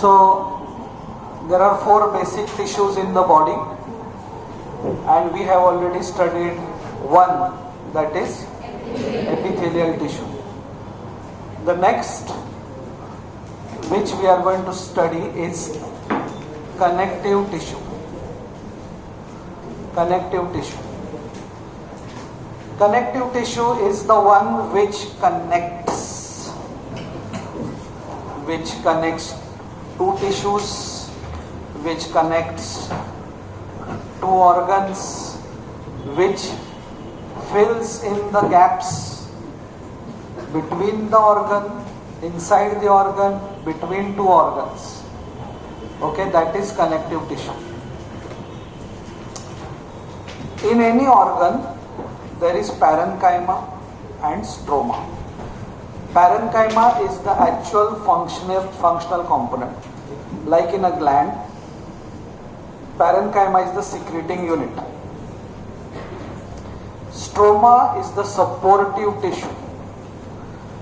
So there are four basic tissues in the body, and we have already studied one, that is epithelial tissue. The next which we are going to study is connective tissue. Connective tissue. Connective tissue is the one which connects two tissues, which connects two organs, which fills in the gaps between the organ, inside the organ, between two organs. Okay, that is connective tissue. In any organ, there is parenchyma and stroma. Parenchyma is the actual functional component. Like in a gland, parenchyma is the secreting unit. Stroma is the supportive tissue.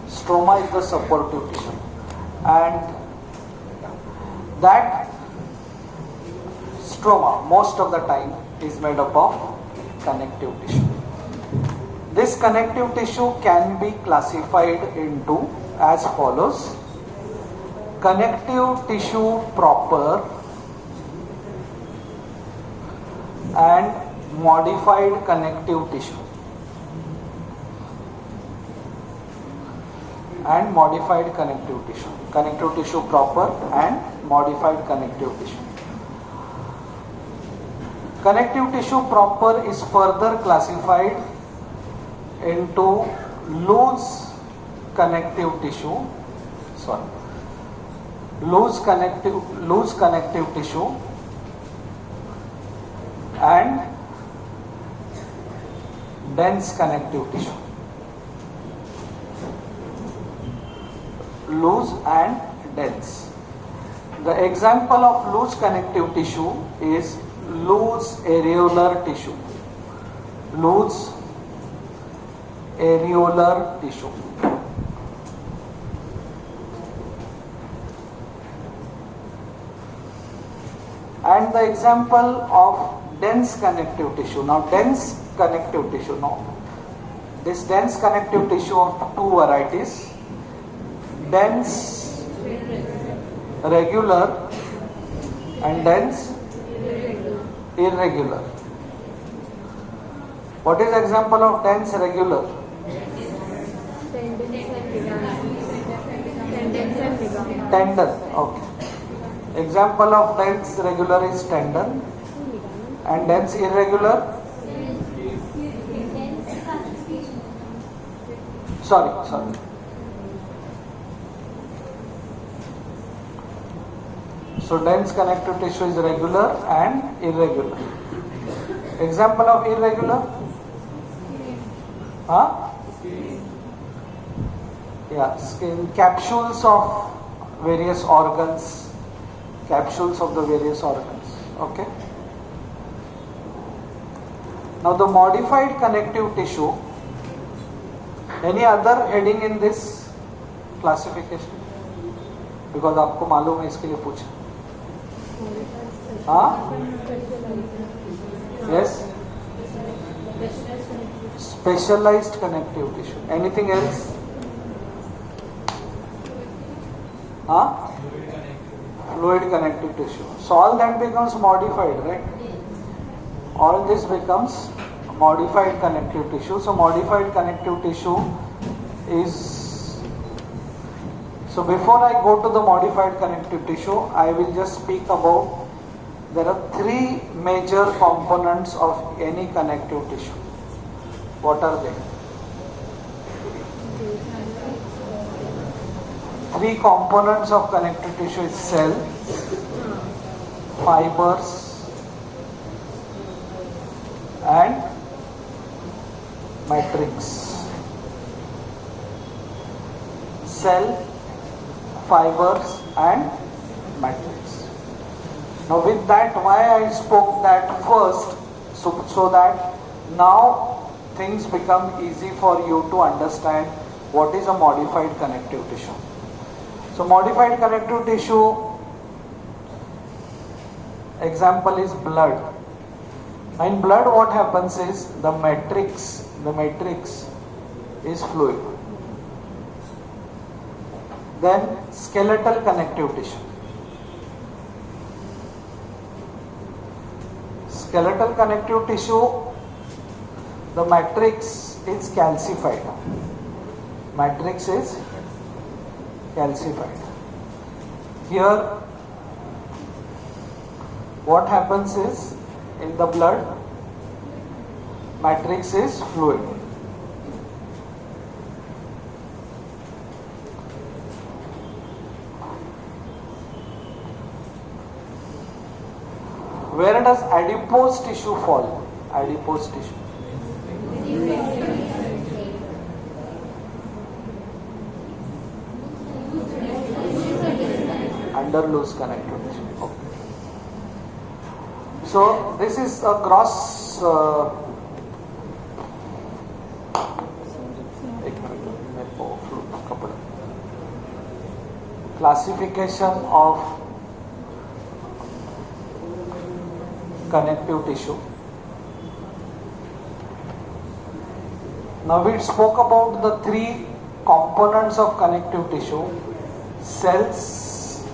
Stroma is the supportive tissue. And that stroma, most of the time, is made up of connective tissue. This connective tissue can be classified into as follows: connective tissue proper and modified connective tissue. And modified connective tissue. Connective tissue proper and modified connective tissue. Connective tissue proper is further classified into loose connective tissue. Loose connective tissue and dense connective tissue. Loose and dense. The example of loose connective tissue is loose areolar tissue. Loose areolar tissue. And the example of dense connective tissue. Now, dense connective tissue. Now, this dense connective tissue of two varieties. Dense regular and dense irregular. What is example of dense regular? Tendon. Okay. Example of dense regular is tendon, and dense irregular. Sorry. So dense connective tissue is regular and irregular. Example of irregular? Skin capsules of various organs. Capsules of the various organs. Okay. Now the modified connective tissue. Any other heading in this classification? Because आपको मालूम है इसके लिए पूछा. Yes. Specialized connective tissue. Anything else? Fluid connective tissue. So all that becomes modified, right? All this becomes modified connective tissue. So modified connective tissue is... So before I go to the modified connective tissue, I will just speak about, there are three major components of any connective tissue. What are they? Three components of connective tissue is cell, fibers and matrix. Cell, fibers and matrix. Now with that, why I spoke that first, so that now things become easy for you to understand what is a modified connective tissue. So modified connective tissue example is blood. In blood, what happens is the matrix is fluid. Then skeletal connective tissue. Skeletal connective tissue, the matrix is calcified. Matrix is calcified. Here, what happens is, in the blood, matrix is fluid. Where does adipose tissue fall? Adipose tissue. Under loose connective tissue. Okay. So this is a gross classification of connective tissue. Now we spoke about the three components of connective tissue: cells,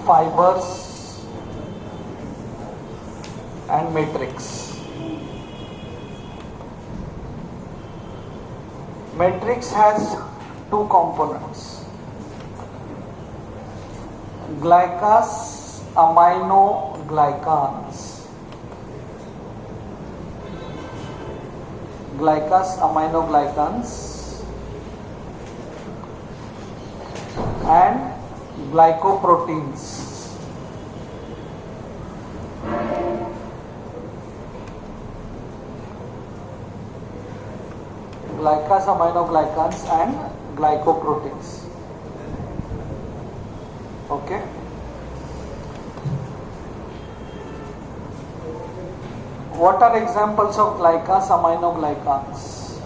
fibers, and matrix. Matrix has two components: glycans, aminoglycans. Glycans, aminoglycans, and glycoproteins. Glycans, aminoglycans, and glycoproteins. Okay. What are examples of glycans, aminoglycans?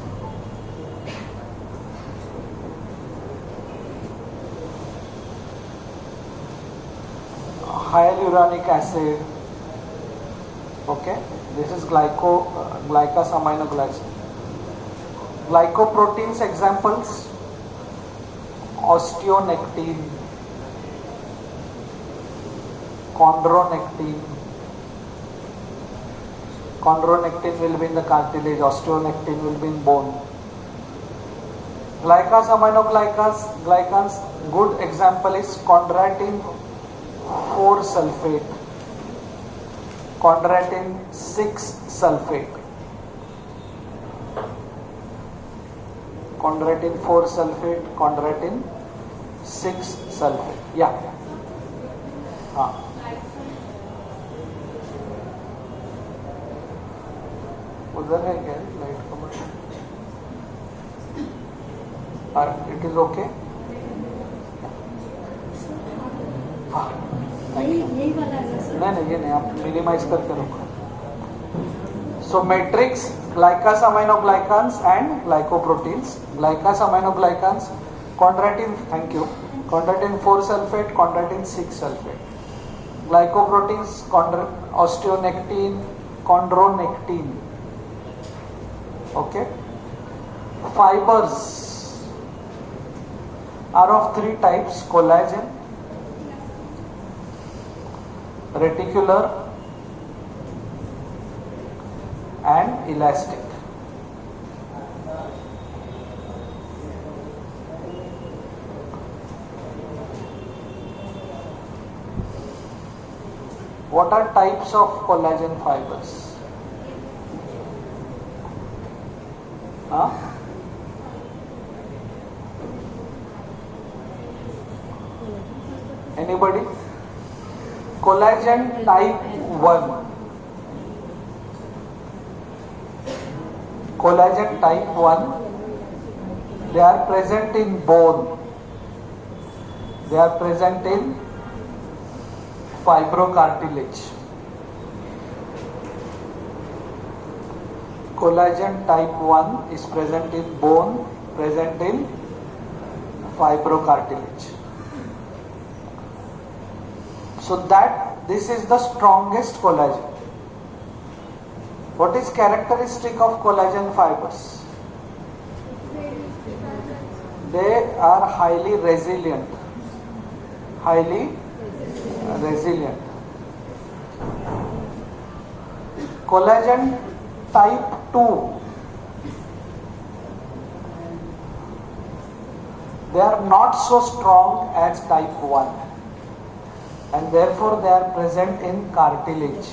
Hyaluronic acid. Okay, this is glycans, aminoglycans. Glycoproteins examples: osteonectin, chondronectin. Chondronectin will be in the cartilage, osteonectin will be in bone. Glycans, aminoglycans, good example is chondroitin 4 sulfate, chondroitin 6 sulfate. Chondroitin 4 sulfate, chondroitin 6 sulfate. Yeah. उधर है क्या light का button? It is okay. नहीं, ये नहीं, आप minimise करके रखो. So matrix, glycans, aminoglycans, and glycoproteins. Glycans, aminoglycans, chondroitin. Thank you. Chondroitin 4 sulfate, chondroitin 6 sulfate. Glycoproteins, osteonectin, chondronectin. Okay. Fibers are of three types: collagen, reticular, and elastic. What are types of collagen fibers? Anybody? Collagen type 1. Collagen type 1, they are present in bone. They are present in fibrocartilage. Collagen type 1 is present in bone, present in fibrocartilage. So that this is the strongest collagen. What is characteristic of collagen fibers? They are highly resilient. Highly resilient. Collagen type 2, they are not so strong as type 1, and therefore they are present in cartilage.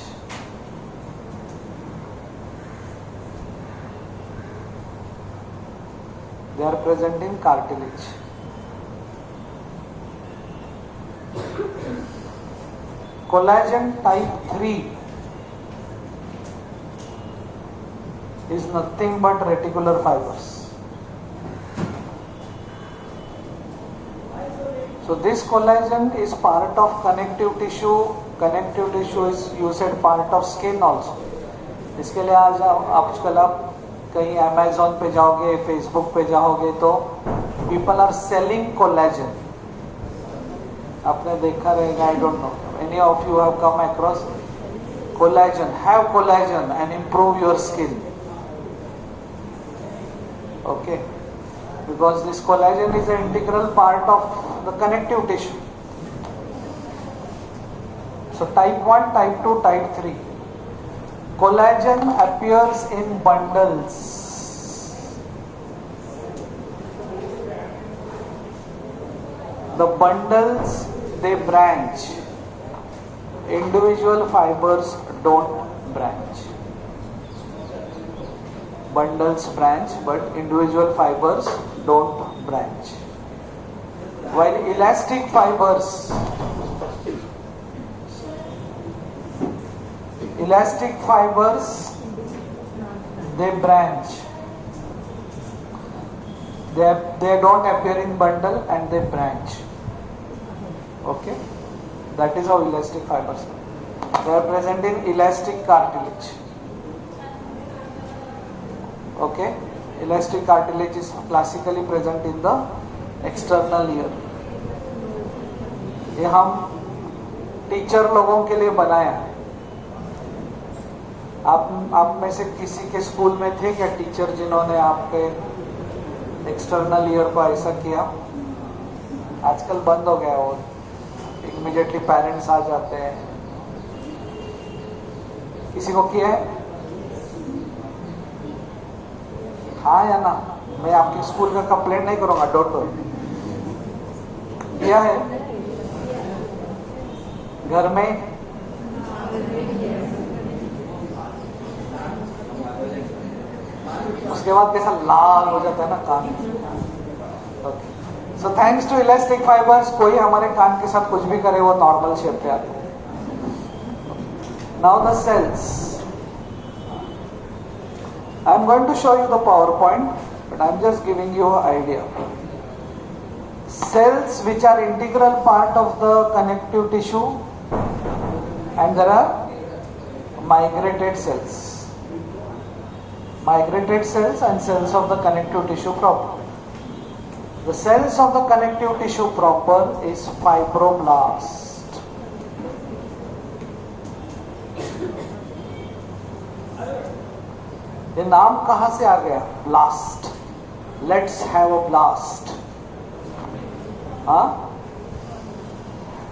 They are present in cartilage. Collagen type 3 is nothing but reticular fibers. So this collagen is part of connective tissue. Connective tissue is, you said, part of skin also. इसके लिए आज आजकल आप कहीं Amazon पे जाओगे, Facebook पे जाओगे तो people are selling collagen. आपने देखा रहेगा, I don't know. Any of you have come across collagen? Have collagen and improve your skin. Okay, because this collagen is an integral part of the connective tissue. So type 1, type 2, type 3. Collagen appears in bundles. The bundles, they branch. Individual fibers don't branch. Bundles branch, but individual fibers don't branch. While elastic fibers they branch. They don't appear in bundle and they branch. Okay, that is how elastic fibers are. They are present in elastic cartilage. Okay, elastic cartilage is classically present in the external ear. ये हम teacher लोगों के लिए बनाया है. आप में से किसी के स्कूल में थे क्या टीचर जिन्होंने आपके एक्सटर्नल ईयर को ऐसा किया? आजकल बंद हो गया वो. इमीडिएटली पेरेंट्स आ जाते हैं. किसी को किया है? हाँ या ना? मैं आपके स्कूल का कंप्लेंट नहीं करूंगा. Don't worry. किया है घर में? उसके बाद कैसा लाल हो जाता है ना कान. Okay, so thanks to elastic fibres कोई हमारे कान के साथ कुछ भी करे वो नॉर्मल शेप पे आते हैं. Now the cells. I am going to show you the PowerPoint, but I am just giving you an idea. Cells which are integral part of the connective tissue, and there are migrated cells. Migrated cells and cells of the connective tissue proper. The cells of the connective tissue proper is fibroblast. ये नाम कहां से आ गया? Blast. Let's have a blast. हाँ,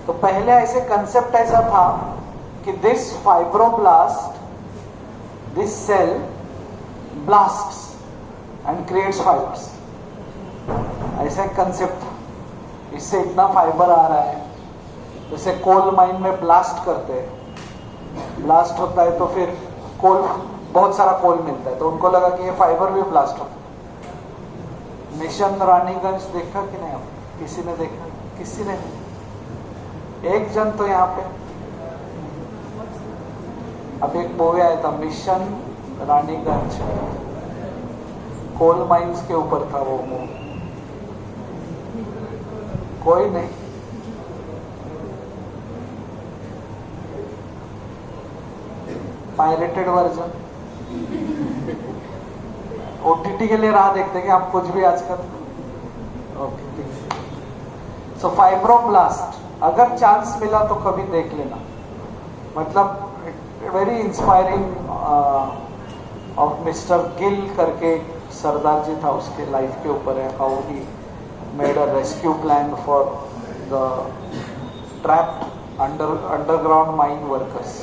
तो पहले ऐसे कंसेप्ट ऐसा था कि this fibroblast, this cell blasts and creates fibers. ऐसा कंसेप्ट था. इससे इतना फाइबर आ रहा है. जैसे कोल माइन में ब्लास्ट करते हैं, ब्लास्ट होता है तो फिर कोल, बहुत सारा कोल मिलता है, तो उनको लगा कि ये फाइबर भी ब्लास्ट होता है. मिशन रानीगंज देखा कि नहीं? आप किसी ने देखा? किसी ने? एक जन तो यहाँ पे. अब एक मूवी आया था मिशन रानीगंज, कोल माइंस के ऊपर था वो मूवी. कोई नहीं. Pirated version. ओटीटी के लिए राह देखते हैं कि आप कुछ भी आजकल. ओके, सो फाइब्रोब्लास्ट अगर चांस मिला तो कभी देख लेना. मतलब very inspiring of mister Gill करके सरदार जी था, उसके लाइफ के ऊपर है, how he made a rescue plan for the trapped underground mine workers.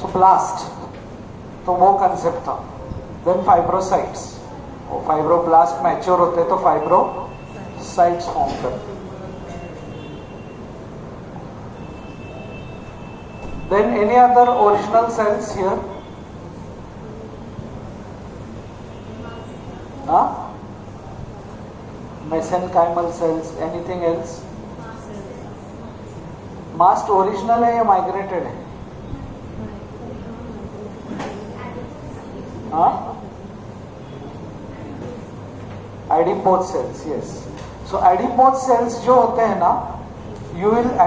So blast, तो वो कंसेप्ट था. देन फाइब्रोसाइट्स, वो फाइब्रोब्लास्ट मैच्योर होते तो फाइब्रोसाइट्स फॉर्म करते. Then any other original cells here? Huh? Mesenchymal cells, anything else? Mast original है या migrated है? Huh? Adipose cells, yes. So adipose cells जो होते हैं ना,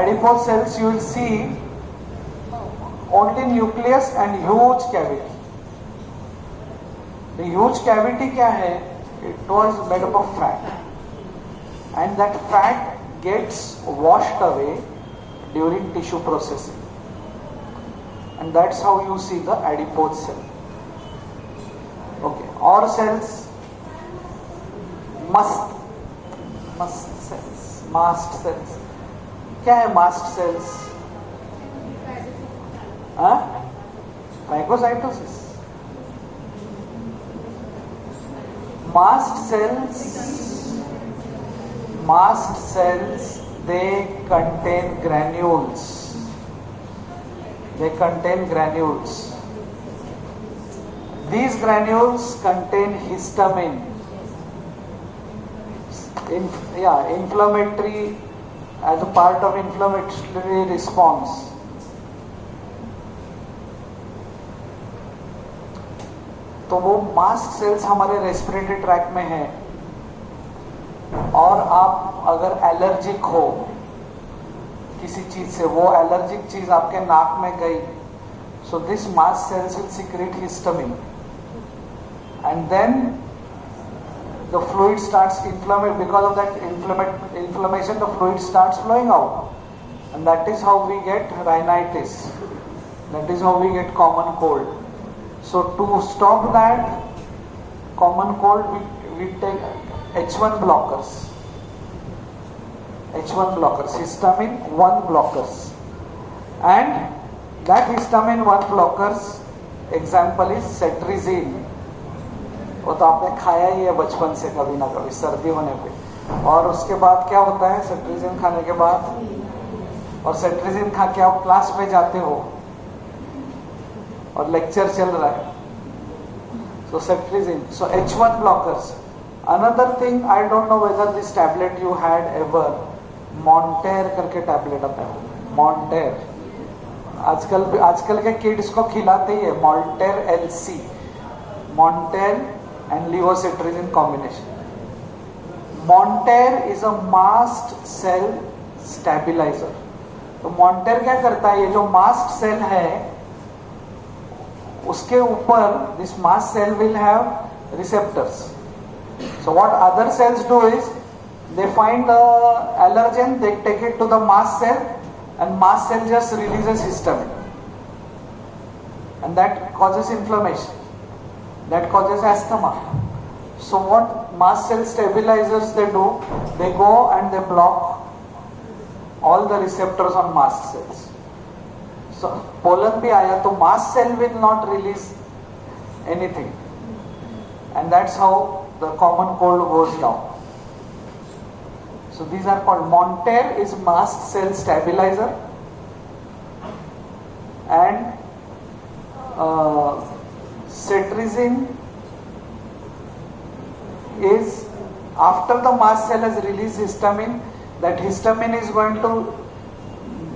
adipose cells you will see only nucleus and huge cavity. The huge cavity क्या है? It was made up of fat, and that fat gets washed away during tissue processing, and that's how you see the adipose cell. Okay, or cells, mast cells. क्या है mast cells? Phagocytosis. Mast cells, they contain granules. These granules contain histamine. Inflammatory, as a part of inflammatory response. तो वो mast cells हमारे respiratory tract में है, और आप अगर एलर्जिक हो किसी चीज से, वो एलर्जिक चीज आपके नाक में गई, so this mast cells will secrete histamine, and then the fluid starts inflammate. Because of that inflammation the fluid starts flowing out, and that is how we get rhinitis, that is how we get common cold. So to stop that common cold, we take H1 blockers, histamine 1 blockers, and that histamine 1 blockers example is cetirizine. वो तो आपने खाया ही है बचपन से कभी ना कभी सर्दी होने पे. और उसके बाद क्या होता है सेट्रिजिन खाने के बाद, और सेट्रिजिन खा के आप क्लास में जाते हो और लेक्चर चल रहा है, so cetirizine. So H1 blockers. Another thing, I don't know whether this tablet you had ever, Monter करके टैबलेट आता है, Monter. आजकल के किड्स को खिलाते ही है Monter LC, Monter and levocetirizine combination. Monter is a mast cell stabilizer. तो Monter क्या करता है, ये जो mast cell है उसके ऊपर this mast cell will have receptors. So what other cells do is they find the allergen, they take it to the mast cell, and mast cell just releases histamine, and that causes inflammation, that causes asthma. So what mast cell stabilizers they do, they go and they block all the receptors on mast cells. So pollen भी आया तो mast cell will not release anything, and that's how the common cold goes down. So these are called, Monter is mast cell stabilizer, and cetirizine is after the mast cell has released histamine, that histamine is going to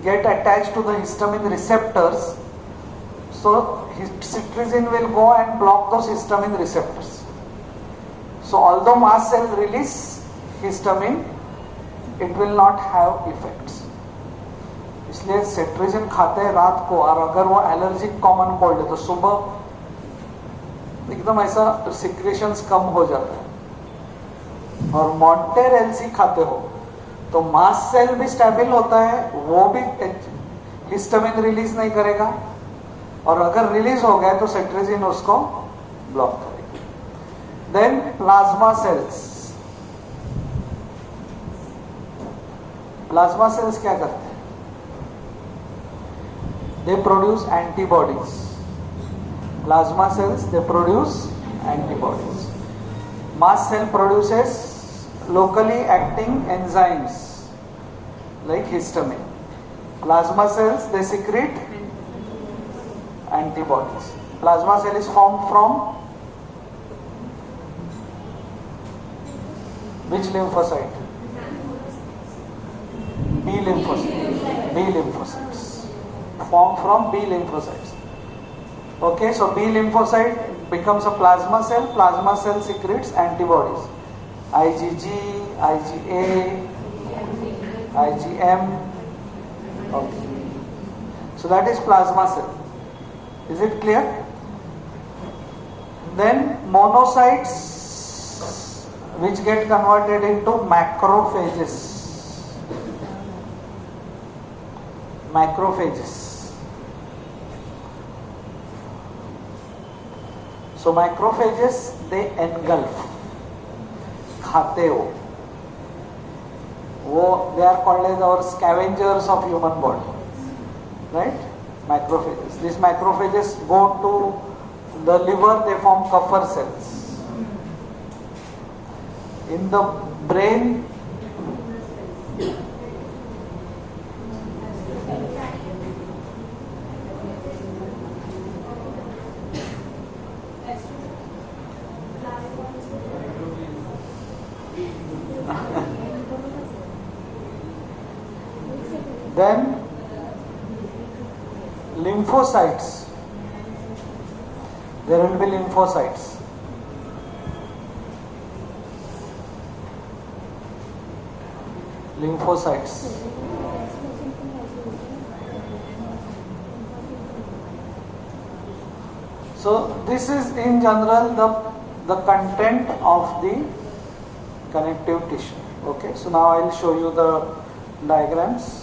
get attached to the histamine receptors, so cetirizine will go and block those histamine receptors. So although mast cell release histamine, it will not have effects. इसलिए cetirizine खाते हैं रात को, और अगर वो allergic common cold है तो सुबह एकदम ऐसा सिक्रेशंस कम हो जाता है. और Monter LC खाते हो तो मास्ट सेल भी स्टेबल होता है, वो भी हिस्टामिन रिलीज नहीं करेगा, और अगर रिलीज हो गया तो सेट्रेजिन उसको ब्लॉक करेगा. Then plasma cells. Plasma cells क्या करते हैं? They produce antibodies. Plasma cells, they produce antibodies. Mast cell produces locally acting enzymes like histamine. Plasma cells, they secrete antibodies. Plasma cell is formed from which lymphocyte? B lymphocytes. B lymphocytes. Formed from B lymphocytes. Okay, so B lymphocyte becomes a plasma cell. Plasma cell secretes antibodies. IgG, IgA, IgM. Okay. So that is plasma cell. Is it clear? Then monocytes, which get converted into macrophages. Macrophages. So macrophages, they engulf, खाते हो, वो they are called as our scavengers of human body, right? Macrophages. These macrophages go to the liver, they form Kupffer cells. In the brain, then lymphocytes, there will be lymphocytes. Lymphocytes. So this is in general the content of the connective tissue. Okay, so now I will show you the diagrams.